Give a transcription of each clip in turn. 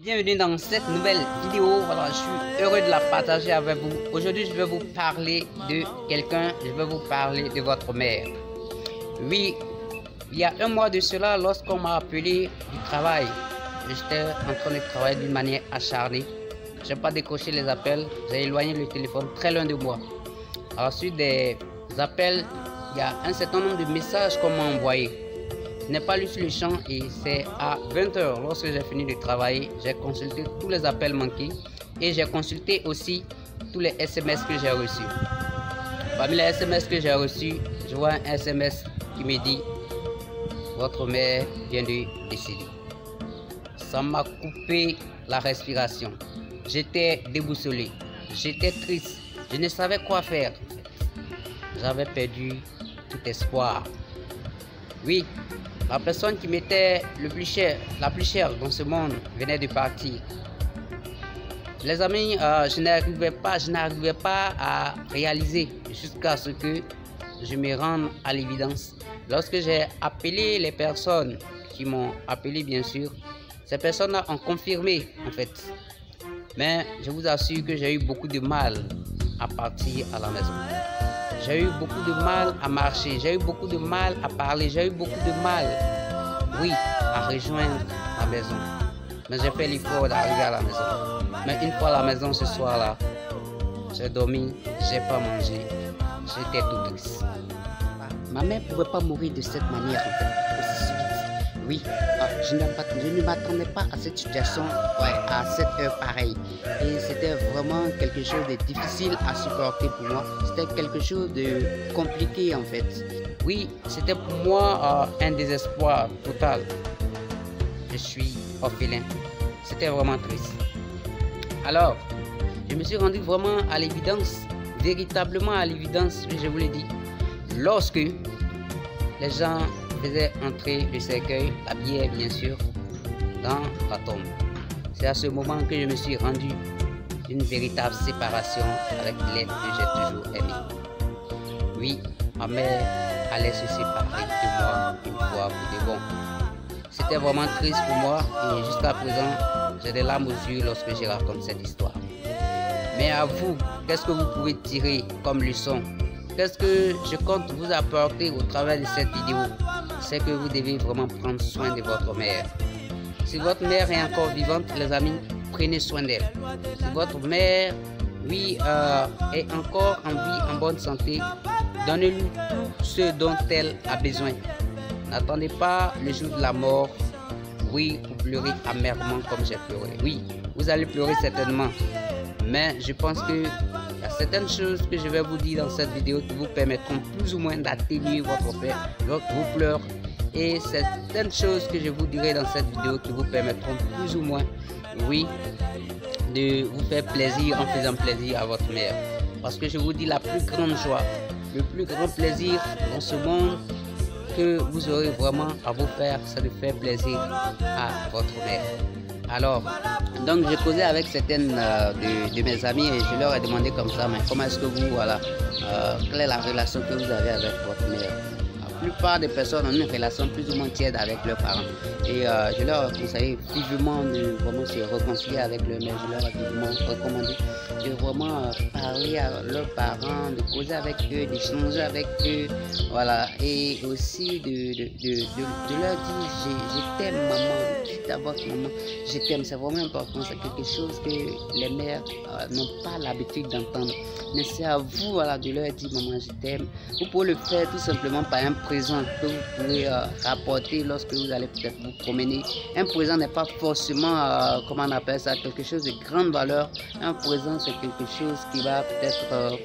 Bienvenue dans cette nouvelle vidéo. Voilà, je suis heureux de la partager avec vous. Aujourd'hui, je vais vous parler de quelqu'un. Je vais vous parler de votre mère. Oui, il y a un mois de cela, lorsqu'on m'a appelé du travail, j'étais en train de travailler d'une manière acharnée. Je n'ai pas décroché les appels. J'ai éloigné le téléphone très loin de moi. À la suite des appels, il y a un certain nombre de messages qu'on m'a envoyés. Je n'ai pas lu sur le champ et c'est à 20 h lorsque j'ai fini de travailler, j'ai consulté tous les appels manqués et j'ai consulté aussi tous les SMS que j'ai reçus. Parmi les SMS que j'ai reçus, je vois un SMS qui me dit « Votre mère vient de décéder ». Ça m'a coupé la respiration. J'étais déboussolé, j'étais triste, je ne savais quoi faire. J'avais perdu tout espoir. Oui, la personne qui m'était la plus chère dans ce monde venait de partir. Les amis, je n'arrivais pas à réaliser jusqu'à ce que je me rende à l'évidence. Lorsque j'ai appelé les personnes qui m'ont appelé, bien sûr, ces personnes-là ont confirmé en fait. Mais je vous assure que j'ai eu beaucoup de mal à partir à la maison. J'ai eu beaucoup de mal à marcher, j'ai eu beaucoup de mal à parler, j'ai eu beaucoup de mal, oui, à rejoindre la maison. Mais j'ai fait l'effort d'arriver à la maison. Mais une fois à la maison ce soir-là, j'ai dormi, j'ai pas mangé, j'étais tout triste. Ma mère ne pouvait pas mourir de cette manière, en fait, aussi subite. Oui, je ne m'attendais pas à cette situation, à cette heure pareille. Et c'était vraiment quelque chose de difficile à supporter pour moi. C'était quelque chose de compliqué en fait. Oui, c'était pour moi un désespoir total. Je suis orphelin. C'était vraiment triste. Alors, je me suis rendu vraiment à l'évidence, véritablement à l'évidence, je vous l'ai dit, lorsque les gens faisait entrer le cercueil, la bière bien sûr, dans la tombe. C'est à ce moment que je me suis rendu d'une véritable séparation avec l'être que j'ai toujours aimé. Oui, ma mère allait se séparer de moi une fois pour de bon. C'était vraiment triste pour moi et jusqu'à présent, j'ai des larmes aux yeux lorsque je raconte cette histoire. Mais à vous, qu'est-ce que vous pouvez tirer comme leçon? Qu'est-ce que je compte vous apporter au travers de cette vidéo? C'est que vous devez vraiment prendre soin de votre mère. Si votre mère est encore vivante, les amis, prenez soin d'elle. Si votre mère, oui, est encore en vie, en bonne santé, donnez-lui tout ce dont elle a besoin. N'attendez pas le jour de la mort, oui, pour pleurer amèrement comme j'ai pleuré. Oui, vous allez pleurer certainement, mais je pense que il y a certaines choses que je vais vous dire dans cette vidéo qui vous permettront plus ou moins d'atténuer vos pleurs et certaines choses que je vous dirai dans cette vidéo qui vous permettront plus ou moins, oui, de vous faire plaisir en faisant plaisir à votre mère. Parce que je vous dis la plus grande joie, le plus grand plaisir dans ce monde que vous aurez vraiment à vous faire, c'est de faire plaisir à votre mère. Alors, donc j'ai causé avec certaines de mes amis et je leur ai demandé comme ça, mais comment est-ce que vous, voilà, quelle est la relation que vous avez avec votre mère? La plupart des personnes ont une relation plus ou moins tiède avec leurs parents. Et je leur ai conseillé vivement de vraiment se réconcilier avec leur mère. Je leur ai vivement recommandé de vraiment parler à leurs parents, de causer avec eux, d'échanger avec eux. Voilà. Et aussi de leur dire je t'aime maman, dites à votre maman, je t'aime. C'est vraiment important. C'est quelque chose que les mères n'ont pas l'habitude d'entendre. Mais c'est à vous, voilà, de leur dire maman je t'aime. Vous pouvez le faire tout simplement par un présent que vous pouvez rapporter lorsque vous allez peut-être vous promener. Un présent n'est pas forcément, comment on appelle ça, quelque chose de grande valeur. Un présent, c'est quelque chose qui va peut-être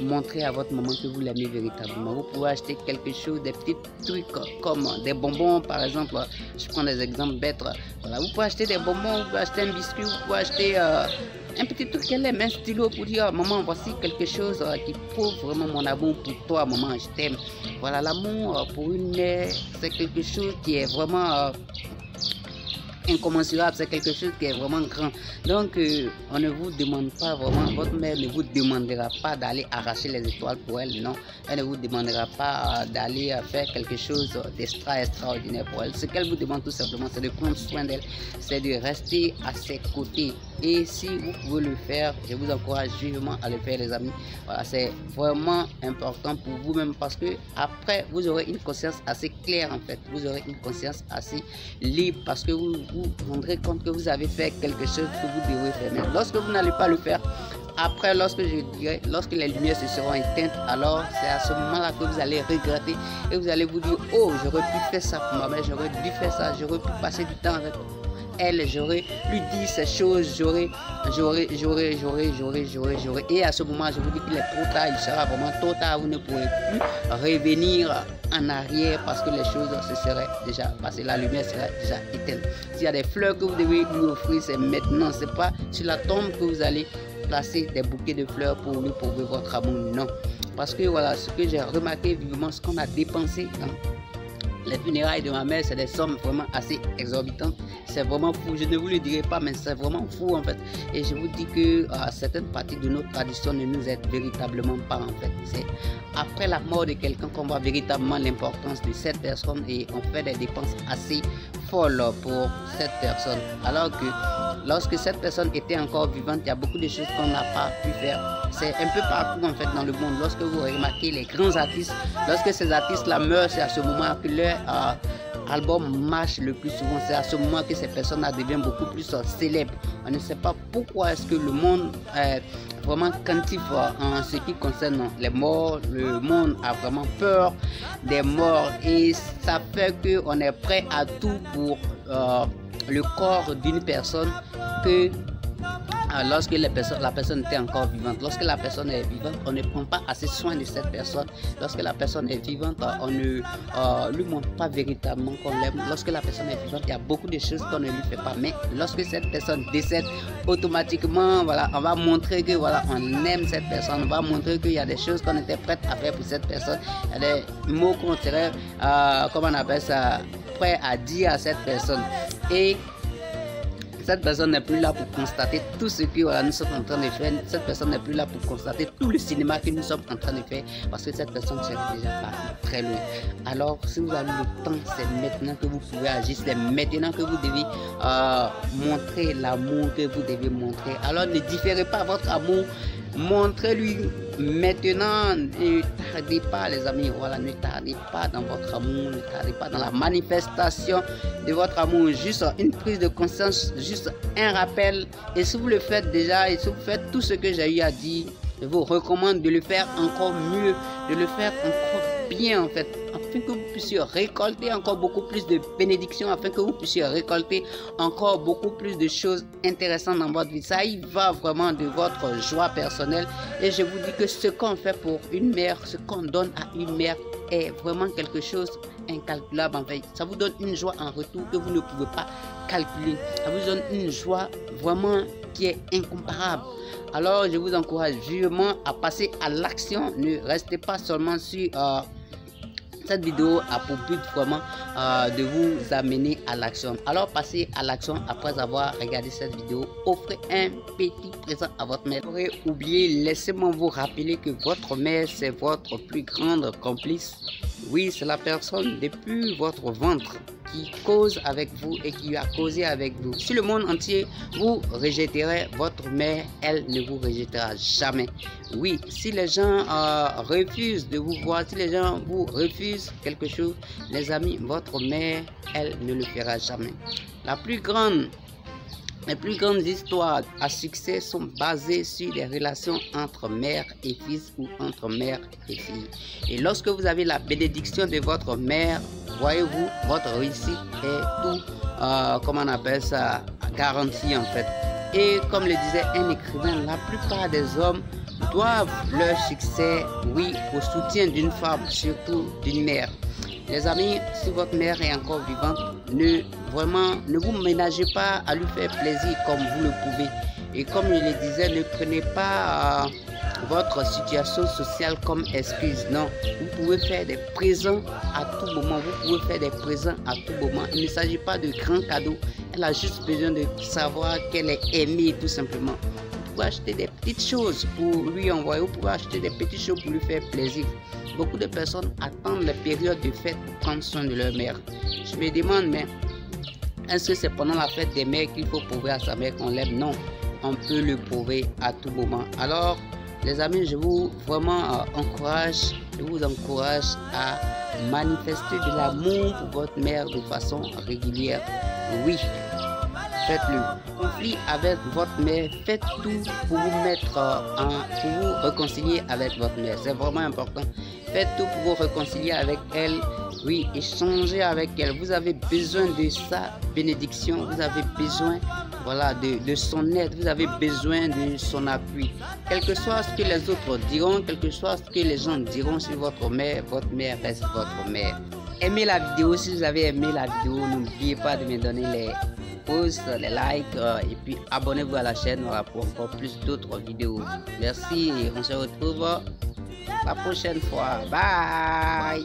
montrer à votre maman que vous l'aimez véritablement. Vous pouvez acheter quelque chose, des petits trucs comme des bonbons, par exemple. Je prends des exemples bêtes. Voilà, vous pouvez acheter des bonbons, vous pouvez acheter un biscuit, vous pouvez acheter un petit truc qu'elle aime, un stylo pour dire maman, voici quelque chose qui prouve vraiment mon amour pour toi, maman, je t'aime. Voilà, l'amour pour une mère, c'est quelque chose qui est vraiment incommensurable, c'est quelque chose qui est vraiment grand. Donc, on ne vous demande pas vraiment, votre mère ne vous demandera pas d'aller arracher les étoiles pour elle, non. Elle ne vous demandera pas d'aller faire quelque chose d'extraordinaire pour elle. Ce qu'elle vous demande tout simplement, c'est de prendre soin d'elle, c'est de rester à ses côtés. Et si vous pouvez le faire, je vous encourage vivement à le faire, les amis. Voilà, c'est vraiment important pour vous-même parce que après, vous aurez une conscience assez claire en fait. Vous aurez une conscience assez libre parce que vous vous rendrez compte que vous avez fait quelque chose que vous devez faire. Mais lorsque vous n'allez pas le faire, après, lorsque les lumières se seront éteintes, alors c'est à ce moment-là que vous allez regretter et vous allez vous dire, oh, j'aurais pu faire ça pour ma mère, j'aurais dû faire ça, j'aurais pu passer du temps avec elle, j'aurais lui dit ces choses, j'aurais. Et à ce moment, je vous dis qu'il est trop tard, il sera vraiment trop tard, vous ne pourrez plus revenir en arrière parce que les choses se seraient déjà passées, la lumière serait déjà éteinte. S'il y a des fleurs que vous devez lui offrir, c'est maintenant, c'est pas sur la tombe que vous allez placer des bouquets de fleurs pour lui prouver votre amour, non. Parce que voilà, ce que j'ai remarqué vivement, ce qu'on a dépensé dans les funérailles de ma mère, c'est des sommes vraiment assez exorbitantes. C'est vraiment fou. Je ne vous le dirai pas, mais c'est vraiment fou en fait. Et je vous dis que certaines parties de notre tradition ne nous aident véritablement pas en fait. C'est après la mort de quelqu'un qu'on voit véritablement l'importance de cette personne et on fait des dépenses assez folles pour cette personne. Alors que lorsque cette personne était encore vivante, il y a beaucoup de choses qu'on n'a pas pu faire. C'est un peu partout en fait dans le monde. Lorsque vous remarquez les grands artistes, lorsque ces artistes-là meurent, c'est à ce moment que leur album marche le plus souvent. C'est à ce moment que ces personnes-là deviennent beaucoup plus célèbres. On ne sait pas pourquoi est-ce que le monde est vraiment craintif en ce qui concerne les morts. Le monde a vraiment peur des morts et ça fait qu'on est prêt à tout pour le corps d'une personne que lorsque la personne était encore vivante. Lorsque la personne est vivante, on ne prend pas assez soin de cette personne. Lorsque la personne est vivante, on ne lui montre pas véritablement qu'on l'aime. Lorsque la personne est vivante, il y a beaucoup de choses qu'on ne lui fait pas. Mais lorsque cette personne décède, automatiquement, voilà, on va montrer que voilà, on aime cette personne. On va montrer qu'il y a des choses qu'on était prêt à faire pour cette personne. Il y a des mots qu'on serait, comment on appelle ça, prêt à dire à cette personne. Et cette personne n'est plus là pour constater tout ce que voilà, nous sommes en train de faire. Cette personne n'est plus là pour constater tout le cinéma que nous sommes en train de faire parce que cette personne serait déjà partie très loin. Alors, si vous avez le temps, c'est maintenant que vous pouvez agir. C'est maintenant que vous devez montrer l'amour que vous devez montrer. Alors, ne différez pas votre amour. Montrez-lui maintenant, ne tardez pas les amis, voilà, ne tardez pas dans votre amour, ne tardez pas dans la manifestation de votre amour, juste une prise de conscience, juste un rappel. Et si vous le faites déjà, et si vous faites tout ce que j'ai eu à dire, je vous recommande de le faire encore mieux, de le faire encore bien en fait, afin que vous puissiez récolter encore beaucoup plus de bénédictions, afin que vous puissiez récolter encore beaucoup plus de choses intéressantes dans votre vie. Ça y va vraiment de votre joie personnelle. Et je vous dis que ce qu'on fait pour une mère, ce qu'on donne à une mère est vraiment quelque chose incalculable en fait. Ça vous donne une joie en retour que vous ne pouvez pas calculer. Ça vous donne une joie vraiment qui est incomparable. Alors je vous encourage vivement à passer à l'action. Ne restez pas seulement sur cette vidéo a pour but vraiment de vous amener à l'action. Alors passez à l'action après avoir regardé cette vidéo. Offrez un petit présent à votre mère. Vous aurez oublié, laissez-moi vous rappeler que votre mère c'est votre plus grande complice. Oui, c'est la personne depuis votre ventre qui cause avec vous et qui a causé avec vous. Si le monde entier vous rejetterait, votre mère, elle ne vous rejettera jamais. Oui, si les gens refusent de vous voir, si les gens vous refusent quelque chose, les amis, votre mère, elle ne le fera jamais. Les plus grandes histoires à succès sont basées sur des relations entre mère et fils ou entre mère et fille. Et lorsque vous avez la bénédiction de votre mère, voyez-vous, votre réussite est tout, comment on appelle ça, garantie en fait. Et comme le disait un écrivain, la plupart des hommes doivent leur succès, oui, au soutien d'une femme, surtout d'une mère. Les amis, si votre mère est encore vivante, ne vous ménagez pas à lui faire plaisir comme vous le pouvez. Et comme je le disais, ne prenez pas votre situation sociale comme excuse. Non, vous pouvez faire des présents à tout moment. Vous pouvez faire des présents à tout moment. Il ne s'agit pas de grands cadeaux. Elle a juste besoin de savoir qu'elle est aimée tout simplement. Vous pouvez acheter des petites choses pour lui envoyer, vous pouvez acheter des petites choses pour lui faire plaisir. Beaucoup de personnes attendent les périodes de fête pour prendre soin de leur mère. Je me demande, mais est-ce que c'est pendant la fête des mères qu'il faut prouver à sa mère qu'on l'aime? Non, on peut le prouver à tout moment. Alors, les amis, je vous encourage à manifester de l'amour pour votre mère de façon régulière. Oui, faites-le. Conflit avec votre mère, faites tout pour pour vous réconcilier avec votre mère. C'est vraiment important. Faites tout pour vous réconcilier avec elle. Oui, échangez avec elle. Vous avez besoin de sa bénédiction. Vous avez besoin, voilà, de son aide. Vous avez besoin de son appui. Quel que soit ce que les autres diront, quel que soit ce que les gens diront sur votre mère reste votre mère. Aimez la vidéo. Si vous avez aimé la vidéo, n'oubliez pas de me donner les pouces, les likes et puis abonnez-vous à la chaîne pour encore plus d'autres vidéos. Merci et on se retrouve la prochaine fois. Bye.